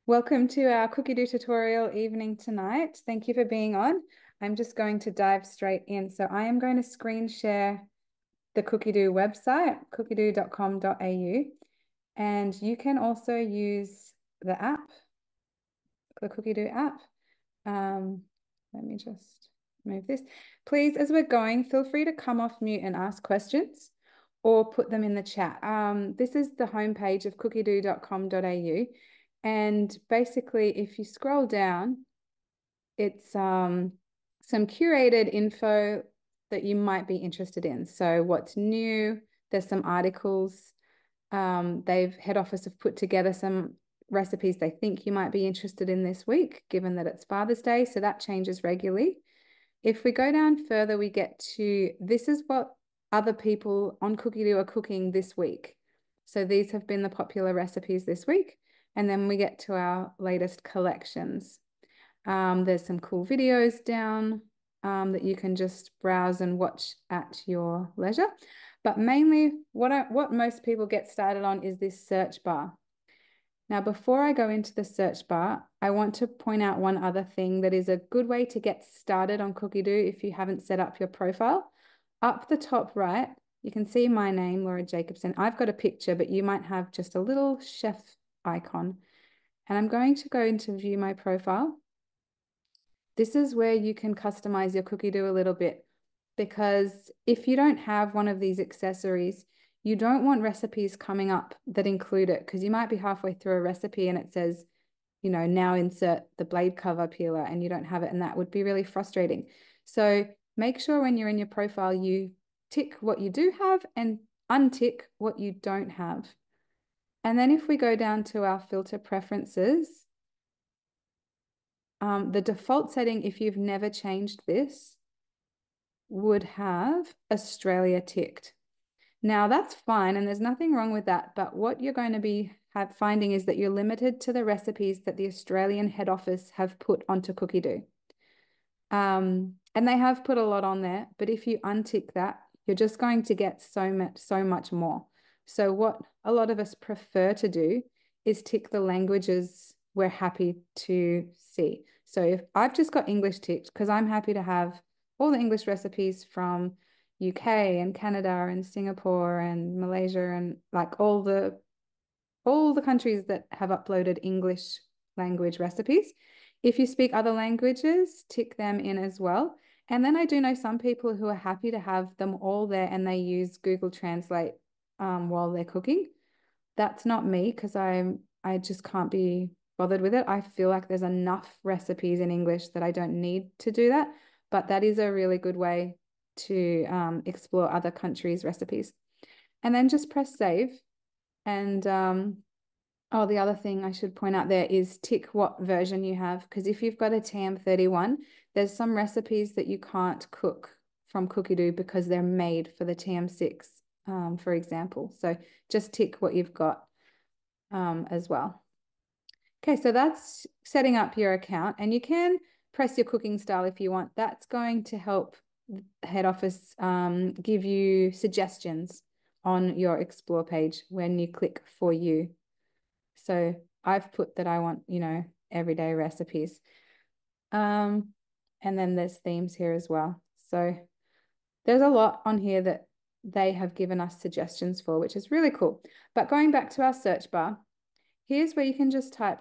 Welcome to our Cookidoo tutorial evening tonight. Thank you for being on. I'm just going to dive straight in. So I am going to screen share the Cookidoo website, cookidoo.com.au, and you can also use the app, the Cookidoo app. Let me just move this. Please, as we're going, feel free to come off mute and ask questions or put them in the chat. This is the homepage of cookidoo.com.au. And basically, if you scroll down, it's some curated info that you might be interested in. So what's new? There's some articles. Head office have put together some recipes they think you might be interested in this week, given that it's Father's Day. So that changes regularly. If we go down further, we get to this is what other people on Cookidoo are cooking this week. So these have been the popular recipes this week. And then we get to our latest collections. There's some cool videos down that you can just browse and watch at your leisure. But mainly what most people get started on is this search bar. Now, before I go into the search bar, I want to point out one other thing that is a good way to get started on Cookidoo if you haven't set up your profile. Up the top right, you can see my name, Laura Jacobson. I've got a picture, but you might have just a little chef icon. And I'm going to go into view my profile. This is where you can customize your Cookidoo a little bit, because if you don't have one of these accessories, you don't want recipes coming up that include it, because you might be halfway through a recipe and it says, now insert the blade cover peeler and you don't have it, and that would be really frustrating. So make sure when you're in your profile, you tick what you do have and untick what you don't have. And then if we go down to our filter preferences, the default setting, if you've never changed this, would have Australia ticked. Now that's fine, and there's nothing wrong with that. But what you're going to be finding is that you're limited to the recipes that the Australian head office have put onto Cookidoo. And they have put a lot on there, but if you untick that, you're just going to get so much more. So what a lot of us prefer to do is tick the languages we're happy to see. So if I've just got English ticked, because I'm happy to have all the English recipes from UK and Canada and Singapore and Malaysia and like all the countries that have uploaded English language recipes. If you speak other languages, tick them in as well. And then I do know some people who are happy to have them all there and they use Google Translate while they're cooking. That's not me, because I just can't be bothered with it. I feel like there's enough recipes in English that I don't need to do that. But that is a really good way to explore other countries' recipes. And then just press save. And oh, the other thing I should point out there is tick what version you have, because if you've got a TM31, there's some recipes that you can't cook from Cookidoo because they're made for the TM6, for example. So just tick what you've got as well. Okay, so that's setting up your account, and you can press your cooking style if you want. That's going to help head office give you suggestions on your explore page when you click for you. So I've put that I want, everyday recipes. And then there's themes here as well. So there's a lot on here that they have given us suggestions for, which is really cool. But going back to our search bar, here's where you can just type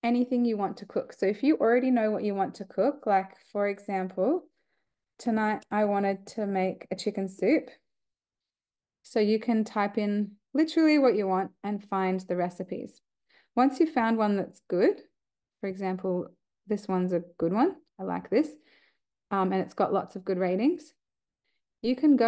anything you want to cook. So if you already know what you want to cook, like for example, tonight I wanted to make a chicken soup. So you can type in literally what you want and find the recipes. Once you've found one that's good, for example, this one's a good one. I like this. And it's got lots of good ratings. You can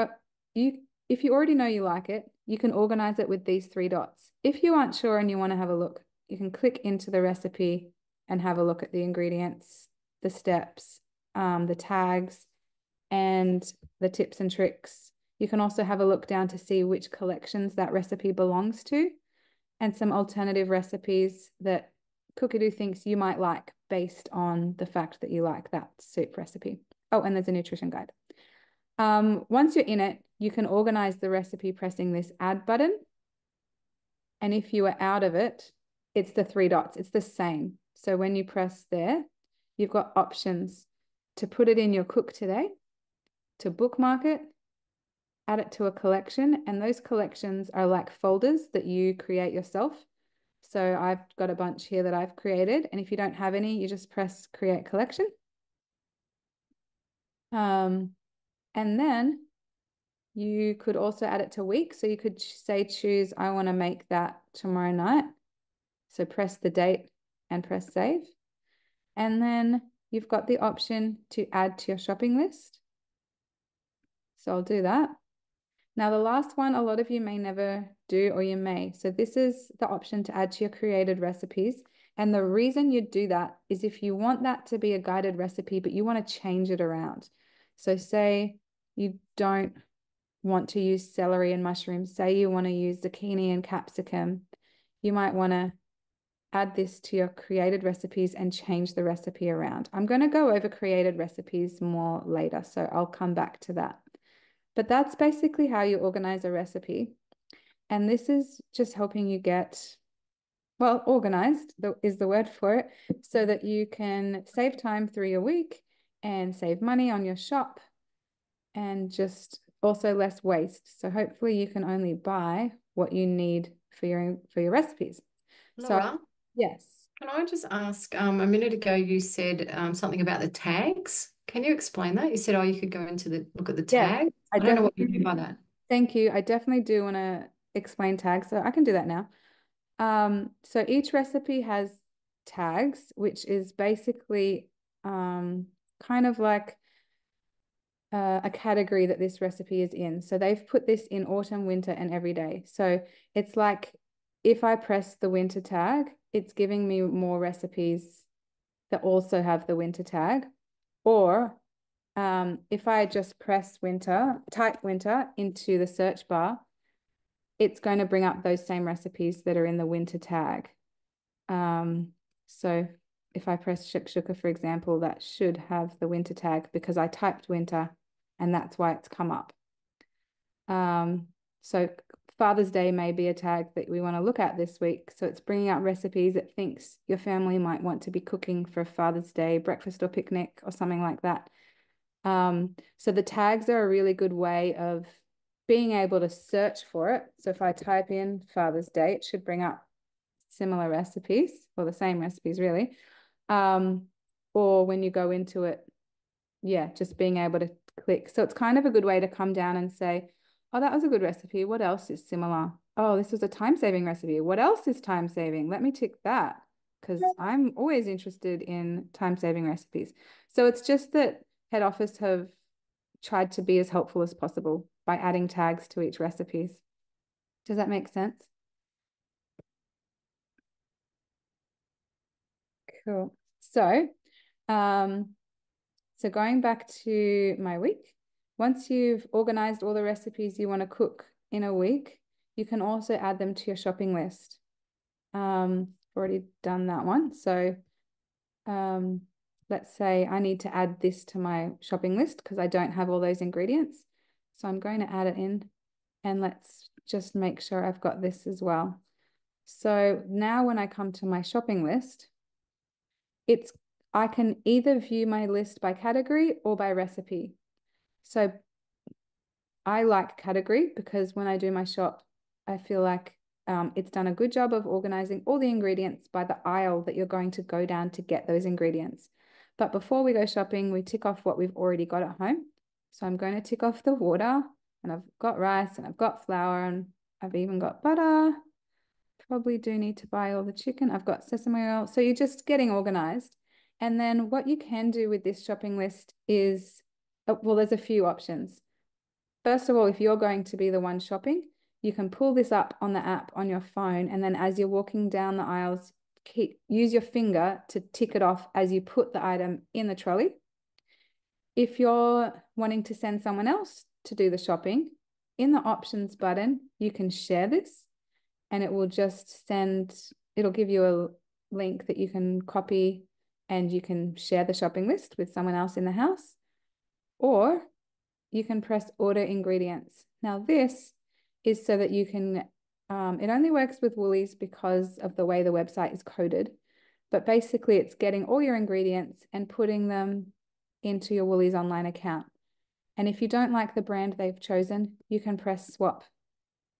if you already know you like it, you can organize it with these three dots. If you aren't sure and you want to have a look, you can click into the recipe and have a look at the ingredients, the steps, the tags, and the tips and tricks. You can also have a look down to see which collections that recipe belongs to, and some alternative recipes that Cookidoo thinks you might like based on the fact that you like that soup recipe. Oh, and there's a nutrition guide. Once you're in it, you can organize the recipe pressing this add button. And if you are out of it, It's the three dots. It's the same. So when you press there, you've got options to put it in your cook today, to bookmark it, add it to a collection. And those collections are like folders that you create yourself. So I've got a bunch here that I've created. And if you don't have any, you just press create collection. And then you could also add it to week. So you could say, choose, I want to make that tomorrow night. So press the date and press save. And then you've got the option to add to your shopping list. So I'll do that. Now, the last one, a lot of you may never do, or you may. So this is the option to add to your created recipes. And the reason you do that is if you want that to be a guided recipe, but you want to change it around. So say you don't want to use celery and mushrooms, say you want to use zucchini and capsicum, you might want to add this to your created recipes and change the recipe around. I'm going to go over created recipes more later, so I'll come back to that. But that's basically how you organize a recipe. And this is just helping you get, well, organized is the word for it, so that you can save time through your week and save money on your shop and just also less waste. So hopefully you can only buy what you need for your recipes. So Laura, yes. can I just ask, a minute ago you said something about the tags. Can you explain that? You said, oh, you could go into the look at the Yes, tag. I I don't know what you mean definitely by that. thank you. I definitely do want to explain tags, so I can do that now. So each recipe has tags, which is basically kind of like a category that this recipe is in. So they've put this in autumn, winter, and every day. So it's like if I press the winter tag, it's giving me more recipes that also have the winter tag. Or if I just press winter, type winter into the search bar, it's going to bring up those same recipes that are in the winter tag. So if I press shakshuka, for example, that should have the winter tag because I typed winter and that's why it's come up. So Father's Day may be a tag that we want to look at this week. So it's bringing up recipes it thinks your family might want to be cooking for Father's Day breakfast or picnic or something like that. So the tags are a really good way of being able to search for it. So if I type in Father's Day, it should bring up similar recipes or the same recipes really. Um, or when you go into it, yeah, just being able to click. So it's kind of a good way to come down and say, oh, that was a good recipe. What else is similar? Oh, this was a time-saving recipe. What else is time-saving? Let me tick that because I'm always interested in time-saving recipes. So it's just that head office have tried to be as helpful as possible by adding tags to each recipes. Does that make sense? Cool. Um, so going back to my week, once you've organized all the recipes you want to cook in a week, you can also add them to your shopping list. Already done that one. So um, let's say I need to add this to my shopping list because I don't have all those ingredients. So I'm going to add it in and let's just make sure I've got this as well. So now when I come to my shopping list, it's I can either view my list by category or by recipe. So I like category because when I do my shop, I feel like it's done a good job of organizing all the ingredients by the aisle that you're going to go down to get those ingredients. But before we go shopping, we tick off what we've already got at home. So I'm going to tick off the water, and I've got rice, and I've got flour, and I've even got butter. Probably do need to buy all the chicken. I've got sesame oil. So you're just getting organized. And then what you can do with this shopping list is, well, there's a few options. First of all, if you're going to be the one shopping, you can pull this up on the app on your phone. And then as you're walking down the aisles, use your finger to tick it off as you put the item in the trolley. If you're wanting to send someone else to do the shopping, in the options button, you can share this and it will just it'll give you a link that you can copy and you can share the shopping list with someone else in the house. Or you can press order ingredients. Now, this is so that you can It only works with Woolies because of the way the website is coded. But basically, it's getting all your ingredients and putting them into your Woolies online account. And if you don't like the brand they've chosen, you can press swap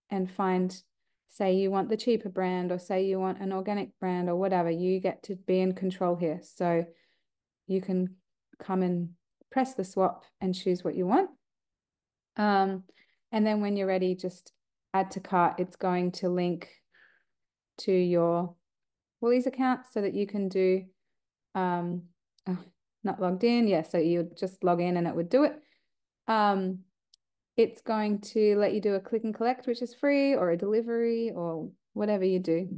and find, say you want the cheaper brand or say you want an organic brand or whatever. You get to be in control here. So you can come and press the swap and choose what you want. And then when you're ready, just add to cart. It's going to link to your Woolies account so that you can do oh, not logged in. Yeah, so you just log in and it would do it. It's going to let you do a click and collect, which is free, or a delivery or whatever you do.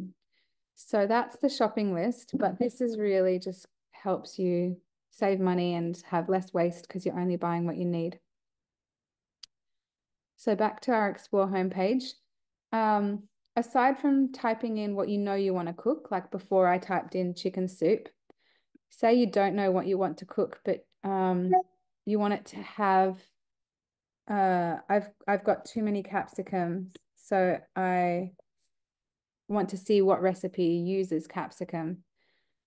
So that's the shopping list, but this is really just helps you save money and have less waste because you're only buying what you need. So back to our Explore homepage. Aside from typing in what you know you want to cook, like before I typed in chicken soup, say you don't know what you want to cook, but you want it to have I've got too many capsicums, so I want to see what recipe uses capsicum.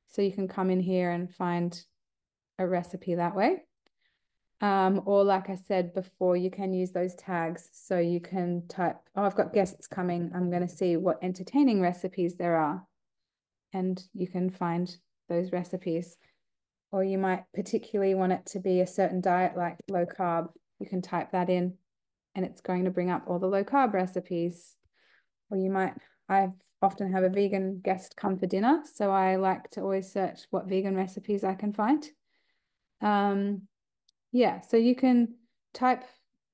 So you can come in here and find a recipe that way. Or like I said before, you can use those tags. So you can type, oh, I've got guests coming. I'm going to see what entertaining recipes there are. And you can find those recipes. Or you might particularly want it to be a certain diet, like low carb. You can type that in and it's going to bring up all the low carb recipes. Or you might, I often have a vegan guest come for dinner. So I like to always search what vegan recipes I can find. Yeah, so you can type,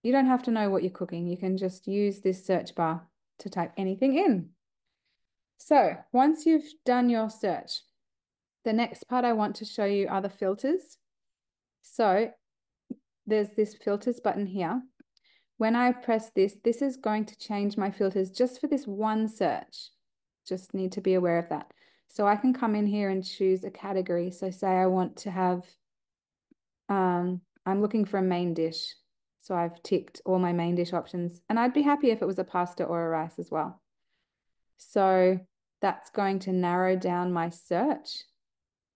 you don't have to know what you're cooking. You can just use this search bar to type anything in. So once you've done your search, the next part I want to show you are the filters. So there's this filters button here. When I press this, this is going to change my filters just for this one search. Just need to be aware of that. So I can come in here and choose a category. So say I want to have, I'm looking for a main dish. So I've ticked all my main dish options and I'd be happy if it was a pasta or a rice as well. So that's going to narrow down my search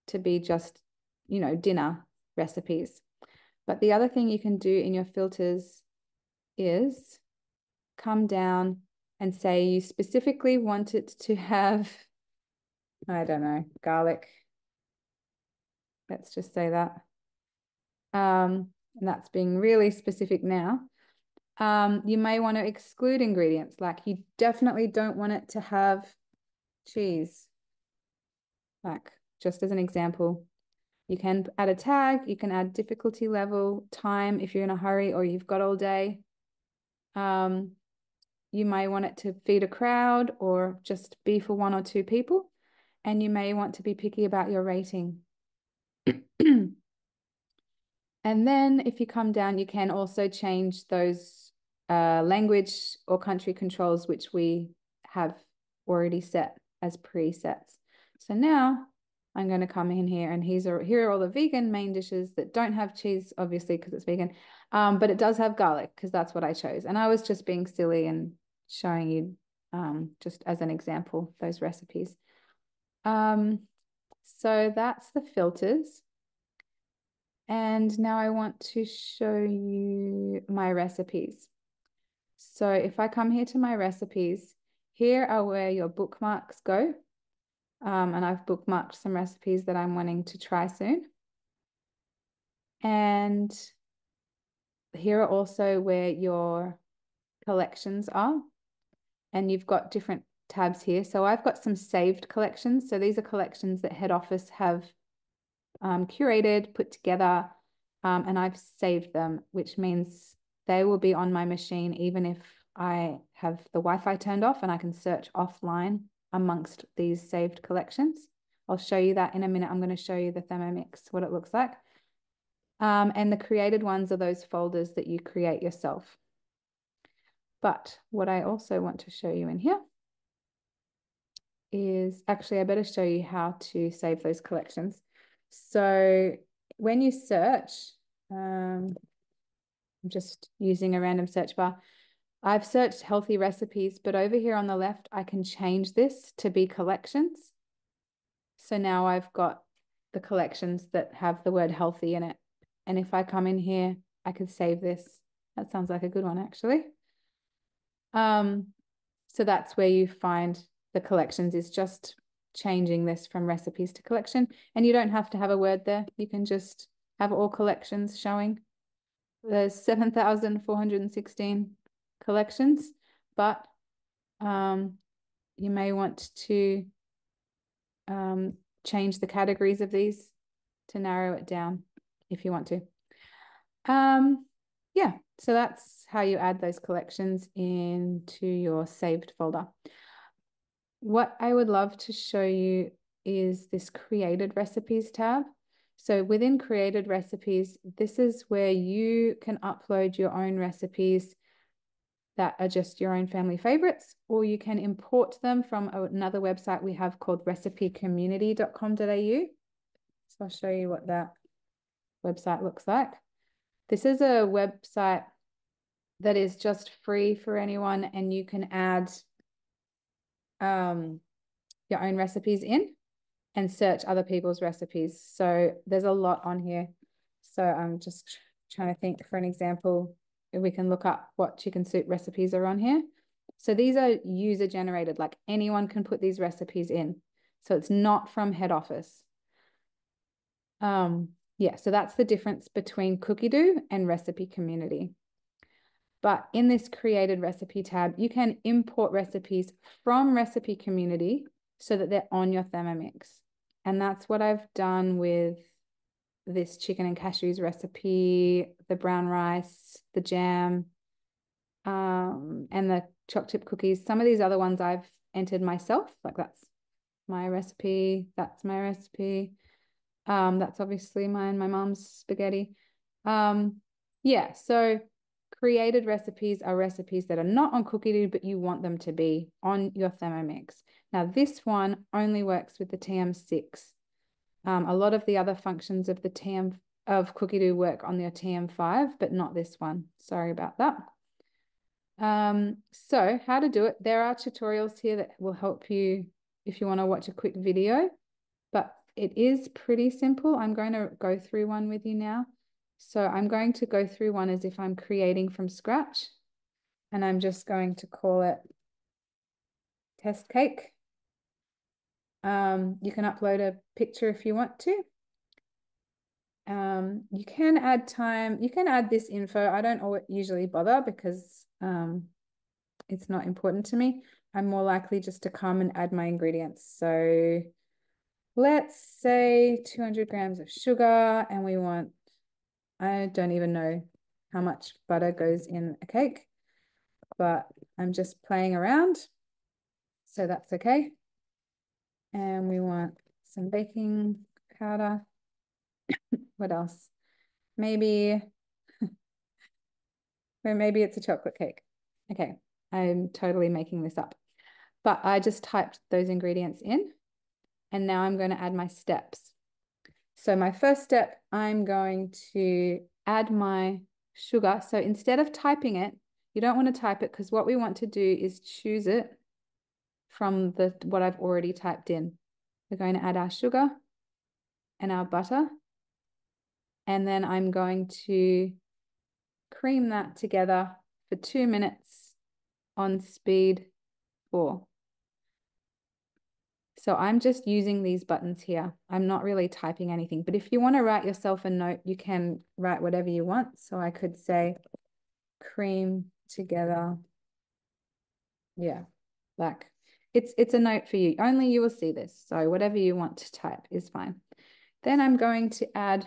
to be just, dinner recipes. But the other thing you can do in your filters is come down and say you specifically want it to have, I don't know, garlic. Let's just say that. And that's being really specific now. You may want to exclude ingredients, like you definitely don't want it to have cheese. Like just as an example, you can add a tag, you can add difficulty level, time if you're in a hurry or you've got all day. You may want it to feed a crowd or just be for one or two people. And you may want to be picky about your rating. And then if you come down, you can also change those language or country controls, which we have already set as presets. So now I'm going to come in here and here are all the vegan main dishes that don't have cheese, obviously, because it's vegan, but it does have garlic because that's what I chose. And I was just being silly and showing you just as an example, those recipes. So that's the filters. And now I want to show you my recipes. So if I come here to my recipes, here are where your bookmarks go. And I've bookmarked some recipes that I'm wanting to try soon. And here are also where your collections are. And you've got different tabs here. So I've got some saved collections. So these are collections that head office have curated, put together, and I've saved them, which means they will be on my machine even if I have the Wi-Fi turned off and I can search offline amongst these saved collections. I'll show you that in a minute. I'm going to show you the Thermomix, what it looks like. And the created ones are those folders that you create yourself. But what I also want to show you in here is actually I better show you how to save those collections. So when you search, I'm just using a random search bar. I've searched healthy recipes, but over here on the left, I can change this to be collections. So now I've got the collections that have the word healthy in it. And if I come in here, I could save this. That sounds like a good one, actually. So that's where you find the collections, is just changing this from recipes to collection. And you don't have to have a word there. You can just have all collections showing. There's 7,416 collections, but you may want to change the categories of these to narrow it down if you want to. Yeah, so that's how you add those collections into your saved folder. What I would love to show you is this created recipes tab. So within created recipes, this is where you can upload your own recipes that are just your own family favorites, or you can import them from another website we have called recipecommunity.com.au. So I'll show you what that website looks like. This is a website that is just free for anyone, and you can add your own recipes in and search other people's recipes. So there's a lot on here. So I'm just trying to think for an example, if we can look up what chicken soup recipes are on here. So these are user generated, like anyone can put these recipes in. So it's not from head office. Yeah, so that's the difference between Cookidoo and Recipe Community. But in this created recipe tab, you can import recipes from Recipe Community so that they're on your Thermomix. And that's what I've done with this chicken and cashews recipe, the brown rice, the jam, and the choc chip cookies. Some of these other ones I've entered myself, like that's my recipe, that's my recipe. That's obviously mine, my mom's spaghetti. Yeah, so created recipes are recipes that are not on Cookidoo, but you want them to be on your Thermomix. Now, this one only works with the TM6. A lot of the other functions of the TM of Cookidoo work on your TM5, but not this one. Sorry about that. So how to do it. There are tutorials here that will help you if you want to watch a quick video, but it is pretty simple. I'm going to go through one with you now. So I'm going to go through one as if I'm creating from scratch, and I'm just going to call it test cake. You can upload a picture if you want to. You can add time, you can add this info. I don't usually bother because it's not important to me. I'm more likely just to come and add my ingredients. So let's say 200 grams of sugar, and we want, I don't even know how much butter goes in a cake, but I'm just playing around. So that's okay. And we want some baking powder. What else? Maybe, or maybe it's a chocolate cake. Okay, I'm totally making this up. But I just typed those ingredients in, and now I'm going to add my steps. So my first step, I'm going to add my sugar. So instead of typing it, you don't want to type it, because what we want to do is choose it from what I've already typed in. We're going to add our sugar and our butter, and then I'm going to cream that together for 2 minutes on speed 4. So I'm just using these buttons here. I'm not really typing anything, but if you want to write yourself a note, you can write whatever you want. So I could say cream together. Yeah, like it's a note for you. Only you will see this. So whatever you want to type is fine. Then I'm going to add,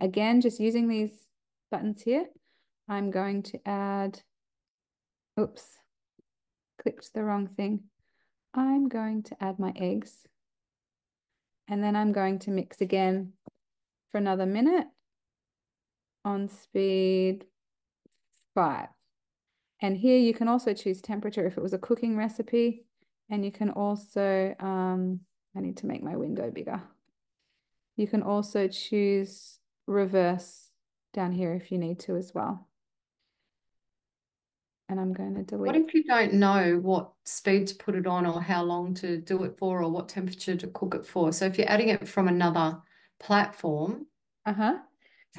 again, just using these buttons here, I'm going to add, oops, clicked the wrong thing. I'm going to add my eggs, and then I'm going to mix again for another minute on speed 5. And here you can also choose temperature if it was a cooking recipe. And you can also, I need to make my window bigger. You can also choose reverse down here if you need to as well. and I'm going to What delete. if you don't know what speed to put it on or how long to do it for or what temperature to cook it for? So if you're adding it from another platform, Uh-huh.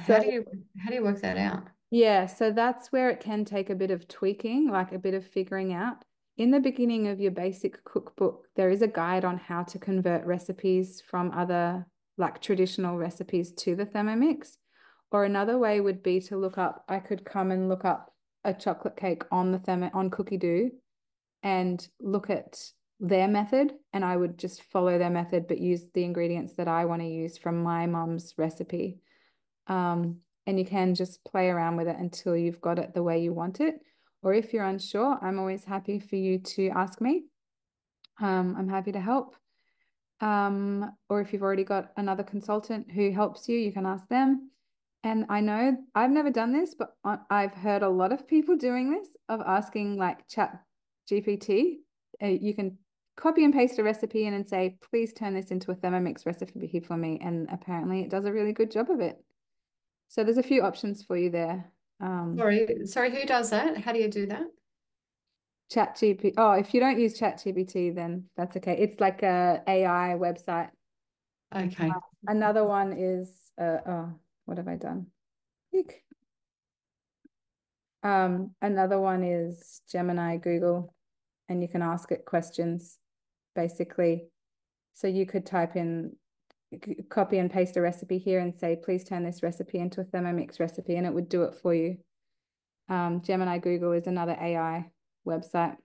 So how do you work that out? yeah, so that's where it can take a bit of tweaking, like a bit of figuring out. In the beginning of your basic cookbook, there is a guide on how to convert recipes from other, like traditional recipes to the Thermomix. Or another way would be to look up, I could come and look up a chocolate cake on the on Cookidoo and look at their method, and I would just follow their method, but use the ingredients that I want to use from my mum's recipe. And you can just play around with it until you've got it the way you want it. Or if you're unsure, I'm always happy for you to ask me. I'm happy to help. Or if you've already got another consultant who helps you, you can ask them. And I know I've never done this, but I've heard a lot of people doing this of asking like Chat GPT. You can copy and paste a recipe and then say, please turn this into a Thermomix recipe for me. And apparently it does a really good job of it. So there's a few options for you there. Sorry, who does that? How do you do that? Chat GPT. Oh, if you don't use Chat GPT, then that's okay. It's like a AI website. Okay. Another one is oh, what have I done? Eek. Another one is Gemini Google, and you can ask it questions basically. So you could type in, copy and paste a recipe here and say, please turn this recipe into a Thermomix recipe, and it would do it for you. Gemini Google is another AI website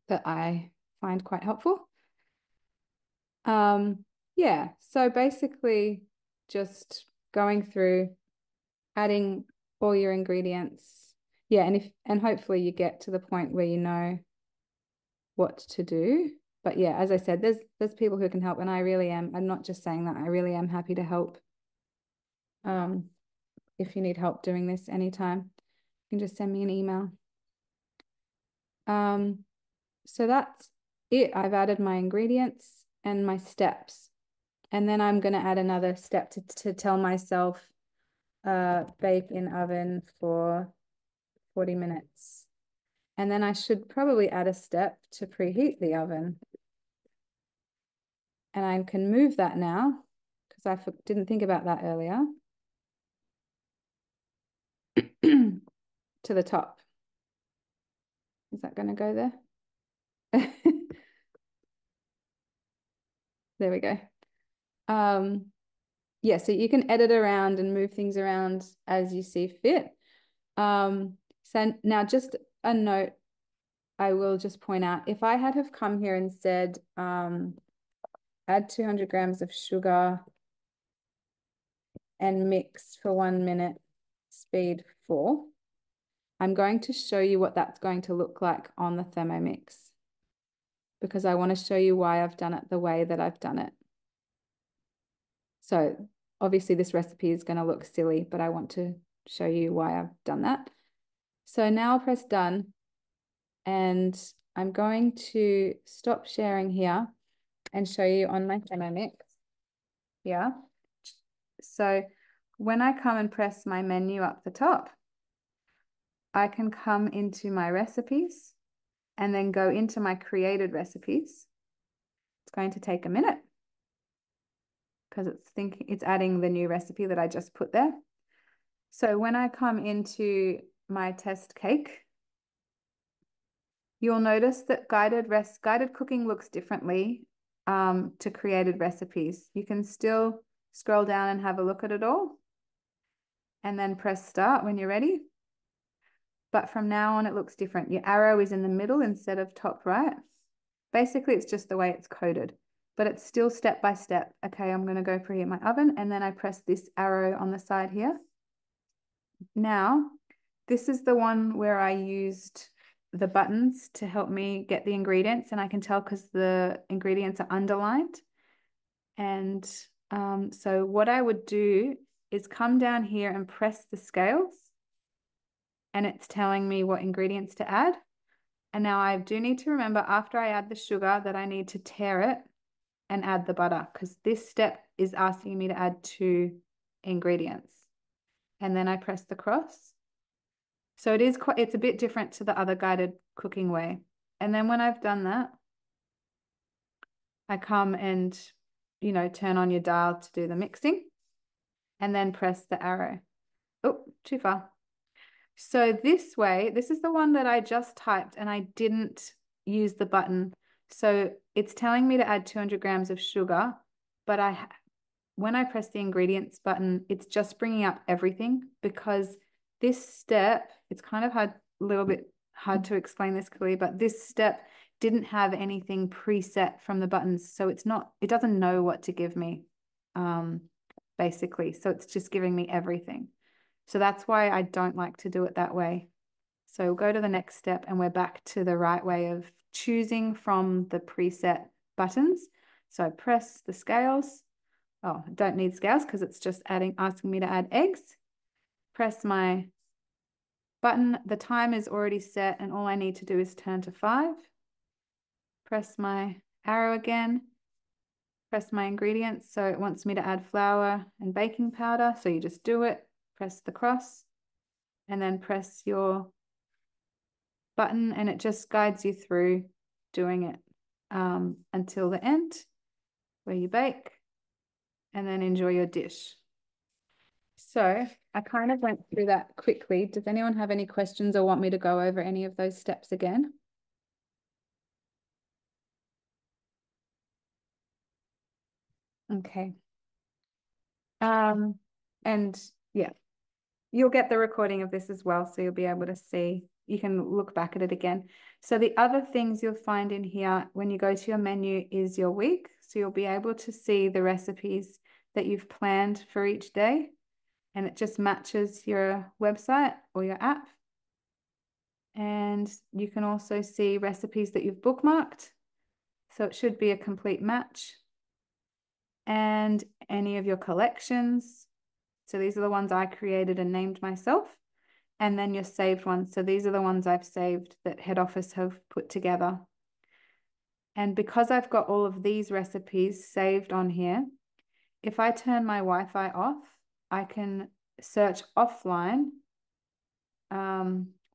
that I find quite helpful. Yeah, so basically just going through, adding all your ingredients. Yeah, and hopefully you get to the point where you know what to do. But yeah, as I said, there's people who can help, and I really am. I'm not just saying that. I really am happy to help. Um, if you need help doing this anytime, you can just send me an email. Um, so that's it. I've added my ingredients and my steps. And then I'm going to add another step to tell myself bake in oven for 40 minutes. And then I should probably add a step to preheat the oven. And I can move that now because I didn't think about that earlier to the top. Is that going to go there? There we go. Yeah, so you can edit around and move things around as you see fit. So now just a note, I will just point out, if I had have come here and said, add 200 grams of sugar and mix for 1 minute, speed 4, I'm going to show you what that's going to look like on the Thermomix because I want to show you why I've done it the way that I've done it. So obviously this recipe is going to look silly, but I want to show you why I've done that. So now I'll press done, and I'm going to stop sharing here and show you on my Thermomix. Yeah. So when I come and press my menu up the top, I can come into my recipes and then go into my created recipes. It's going to take a minute because it's adding the new recipe that I just put there. So when I come into my test cake, you'll notice that guided cooking looks differently to created recipes. You can still scroll down and have a look at it all and then press start when you're ready. But from now on, it looks different. Your arrow is in the middle instead of top right. Basically, it's just the way it's coded, but it's still step by step. Okay, I'm going to go preheat my oven, and then I press this arrow on the side here. Now, this is the one where I used the buttons to help me get the ingredients, and I can tell because the ingredients are underlined. And so what I would do is come down here and press the scales, and it's telling me what ingredients to add. And now I do need to remember after I add the sugar that I need to tare it and add the butter because this step is asking me to add 2 ingredients. And then I press the cross. So it's a bit different to the other guided cooking way. And then when I've done that, I come and, turn on your dial to do the mixing and then press the arrow. Oh, too far. So this way, this is the one that I just typed and I didn't use the button. So it's telling me to add 200 grams of sugar, but when I press the ingredients button, it's just bringing up everything because this step, it's kind of a little bit hard to explain this clearly, but this step didn't have anything preset from the buttons. So it doesn't know what to give me, basically. So it's just giving me everything. So that's why I don't like to do it that way. So we'll go to the next step and we're back to the right way of choosing from the preset buttons. So I press the scales. Oh, I don't need scales because it's just asking me to add eggs. Press my button. The time is already set and all I need to do is turn to 5. Press my arrow again. Press my ingredients. So it wants me to add flour and baking powder. So you just do it. Press the cross and then press your button and it just guides you through doing it until the end where you bake and then enjoy your dish. So I kind of went through that quickly. Does anyone have any questions or want me to go over any of those steps again? Okay. And yeah, you'll get the recording of this as well, so you'll be able to see. You can look back at it again. So the other things you'll find in here when you go to your menu is your week. So you'll be able to see the recipes that you've planned for each day, and it just matches your website or your app. And you can also see recipes that you've bookmarked. So it should be a complete match. And any of your collections. So these are the ones I created and named myself. And then your saved ones. So these are the ones I've saved that head office have put together. And because I've got all of these recipes saved on here, if I turn my Wi-Fi off, I can search offline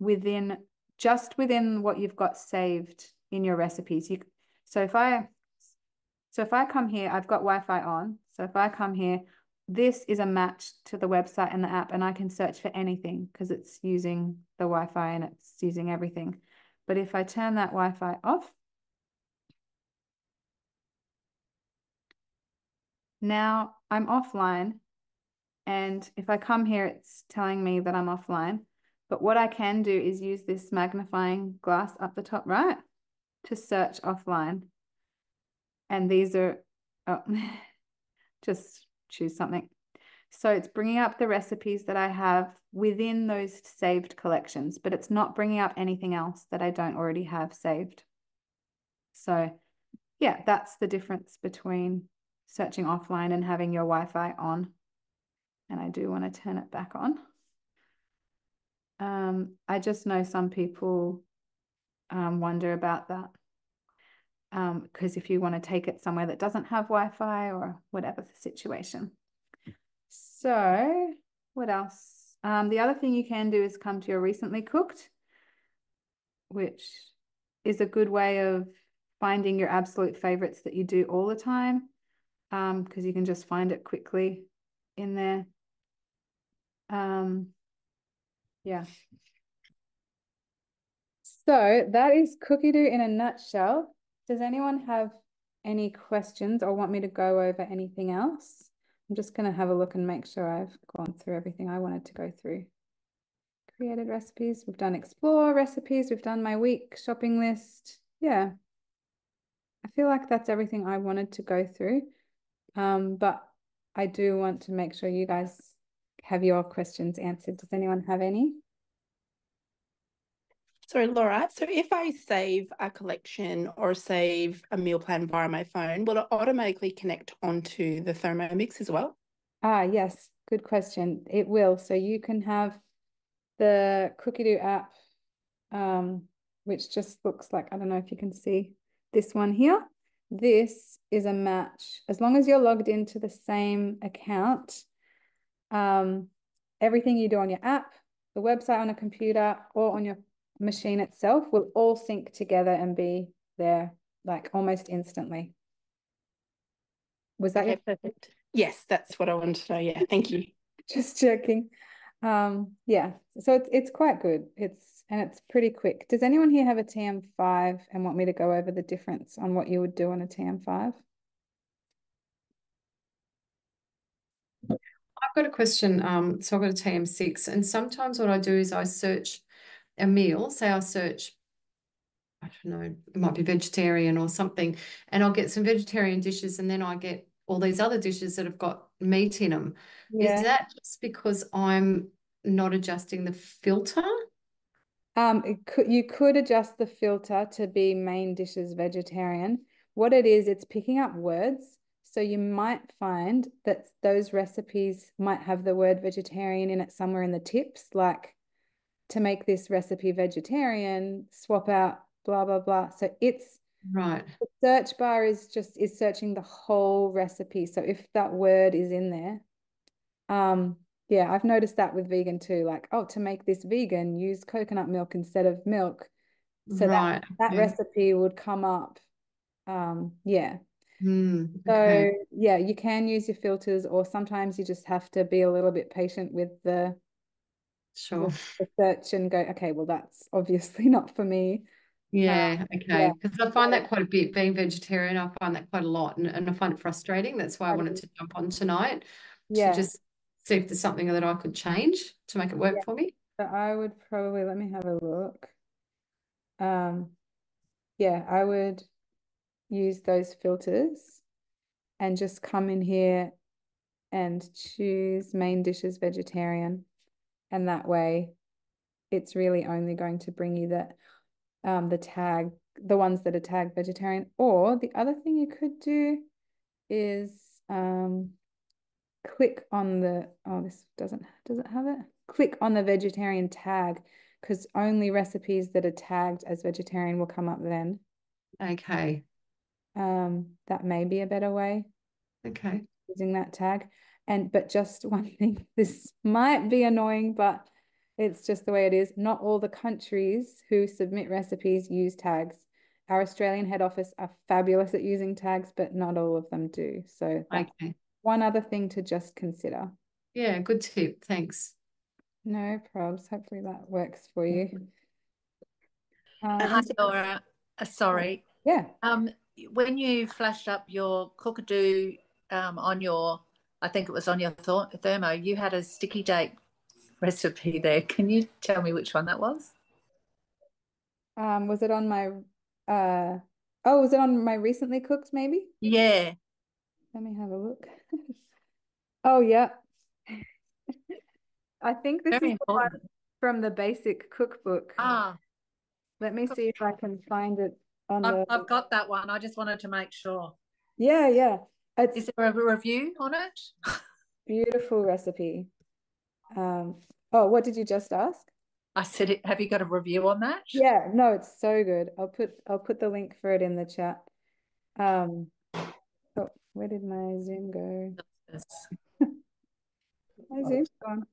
within what you've got saved in your recipes. So if I come here, I've got Wi-Fi on. So if I come here, this is a match to the website and the app, and I can search for anything because it's using the Wi-Fi and it's using everything. But if I turn that Wi-Fi off, now I'm offline. And if I come here, it's telling me that I'm offline. But what I can do is use this magnifying glass up the top right to search offline. And these are, oh, just choose something. So it's bringing up the recipes that I have within those saved collections, but it's not bringing up anything else that I don't already have saved. So yeah, that's the difference between searching offline and having your Wi-Fi on. And I do want to turn it back on. I just know some people wonder about that. Because if you want to take it somewhere that doesn't have Wi-Fi or whatever the situation. So what else? The other thing you can do is come to your recently cooked, which is a good way of finding your absolute favorites that you do all the time, because you can just find it quickly in there. Yeah. So that is Cookidoo in a nutshell. Does anyone have any questions or want me to go over anything else? I'm just going to have a look and make sure I've gone through everything I wanted to go through. Created recipes. We've done explore recipes. We've done my week shopping list. Yeah. I feel like that's everything I wanted to go through. But I do want to make sure you guys have your questions answered. Does anyone have any? Sorry, Laura. So if I save a collection or save a meal plan via my phone, will it automatically connect onto the Thermomix as well? Yes, good question. It will. So you can have the Cookidoo app, which just looks like, I don't know if you can see this one here. This is a match. As long as you're logged into the same account, everything you do on your app the website on a computer or on your machine itself will all sync together and be there like almost instantly. Was that Okay, perfect. Yes, that's what I wanted to know. Yeah, thank you. just checking? Yeah, so it's quite good. It's pretty quick. Does anyone here have a TM5 and want me to go over the difference on what you would do on a TM5? I've got a question. So I've got a TM6, and sometimes what I do is I search a meal. Say I search, I don't know, it might be vegetarian or something, and I'll get some vegetarian dishes, and then I get all these other dishes that have got meat in them. Is Yeah. that just because I'm not adjusting the filter? You could adjust the filter to be main dishes vegetarian. What it is, it's picking up words. So you might find that those recipes might have the word vegetarian in it somewhere in the tips, like to make this recipe vegetarian, swap out blah blah blah. So it's Right. the search bar is searching the whole recipe. So if that word is in there, yeah, I've noticed that with vegan too. Like, oh, to make this vegan, use coconut milk instead of milk. So Right. that Okay. recipe would come up. Yeah. Okay. So yeah, you can use your filters, or sometimes you just have to be a little bit patient with Sure. the search and go, okay, well, that's obviously not for me. Uh, Yeah, yeah. okay. Because I find that quite a bit. Being vegetarian, I find that quite a lot, and I find it frustrating. That's why I wanted to jump on tonight to Yeah. just see if there's something that I could change to make it work Yeah. for me. So I would probably let me have a look. Um, yeah, I would use those filters and just come in here and choose main dishes vegetarian. And that way it's really only going to bring you the ones that are tagged vegetarian. Or the other thing you could do is click on this does it have it? Click on the vegetarian tag because only recipes that are tagged as vegetarian will come up then. Okay. That may be a better way Okay. using that tag. But just one thing, this might be annoying, but it's just the way it is. Not all the countries who submit recipes use tags. Our Australian head office are fabulous at using tags, but not all of them do. So that's Okay. one other thing to just consider. Yeah, good tip. Thanks. No probs. Hopefully that works for you. Hi, Laura. Sorry. Yeah. When you flashed up your Cookidoo on your, I think it was on your thermo, you had a sticky date recipe there. Can you tell me which one that was? Was it on my was it on my recently cooked maybe? Yeah, Let me have a look. Oh yeah. I think this very is the one important. from the basic cookbook. Ah, Let me see if I can find it on I've got that one. I just wanted to make sure. Yeah, yeah. Is It's there a review on it? beautiful recipe. Oh, what did you just ask? I said, have you got a review on that? Yeah, no, it's so good. I'll put the link for it in the chat. Um, oh, where did my Zoom go? Yes. My Zoom's gone.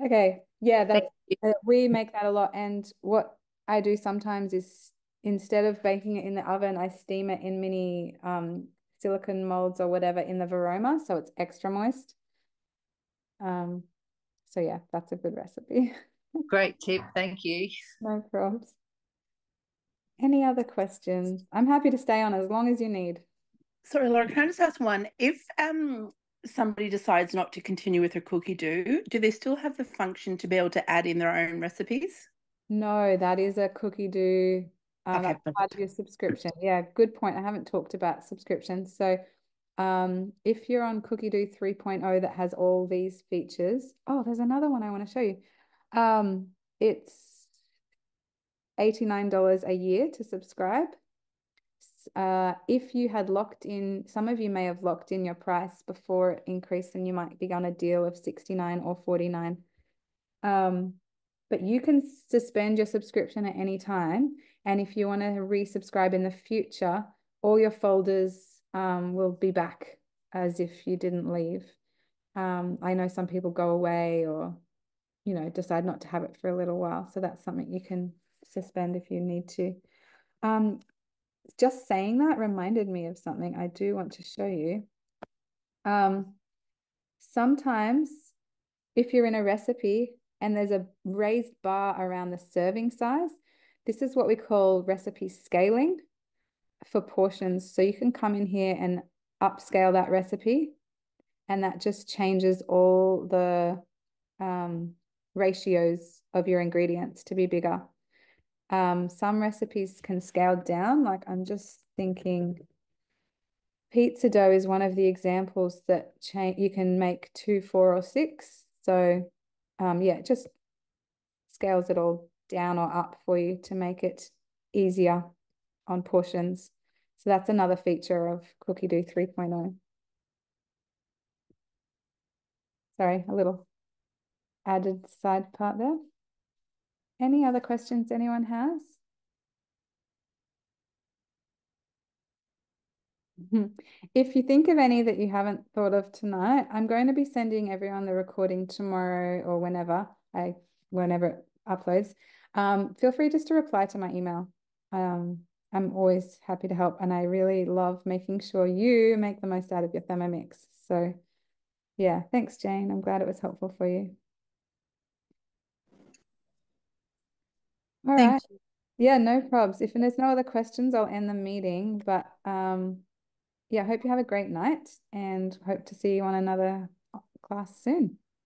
Okay, yeah, Thank you. we make that a lot. And what I do sometimes is instead of baking it in the oven, I steam it in mini silicone molds or whatever in the Varoma, so it's extra moist. Um, so yeah, that's a good recipe. Great tip. Thank you. No problems. Any other questions? I'm happy to stay on as long as you need. Sorry, Laura, can I just ask one? If somebody decides not to continue with their Cookidoo, do they still have the function to be able to add in their own recipes? No, that is a Cookidoo. Okay, That's part perfect. of your subscription. Yeah, good point. I haven't talked about subscriptions. So, if you're on Cookidoo 3.0 that has all these features, oh, there's another one I want to show you. It's $89 a year to subscribe. If you had locked in, some of you may have locked in your price before it increased, and you might be on a deal of 69 or 49. But you can suspend your subscription at any time. And if you want to resubscribe in the future, all your folders will be back as if you didn't leave. I know some people go away or you know, decide not to have it for a little while. So that's something you can suspend if you need to. Just saying that reminded me of something I do want to show you. Sometimes if you're in a recipe and there's a raised bar around the serving size, this is what we call recipe scaling for portions. So you can come in here and upscale that recipe, and that just changes all the ratios of your ingredients to be bigger. Some recipes can scale down, like I'm just thinking pizza dough is one of the examples that you can make 2, 4, or 6. So yeah, it just scales it all down or up for you to make it easier on portions. So that's another feature of Cookidoo 3.0. Sorry, a little added side part there. Any other questions anyone has? If you think of any that you haven't thought of tonight, I'm going to be sending everyone the recording tomorrow or whenever it uploads. Feel free just to reply to my email. I'm always happy to help, and I really love making sure you make the most out of your Thermomix. So yeah, thanks, Jane. I'm glad it was helpful for you. All right. Thank you. Yeah, no probs. If there's no other questions, I'll end the meeting. But yeah, hope you have a great night and hope to see you on another class soon.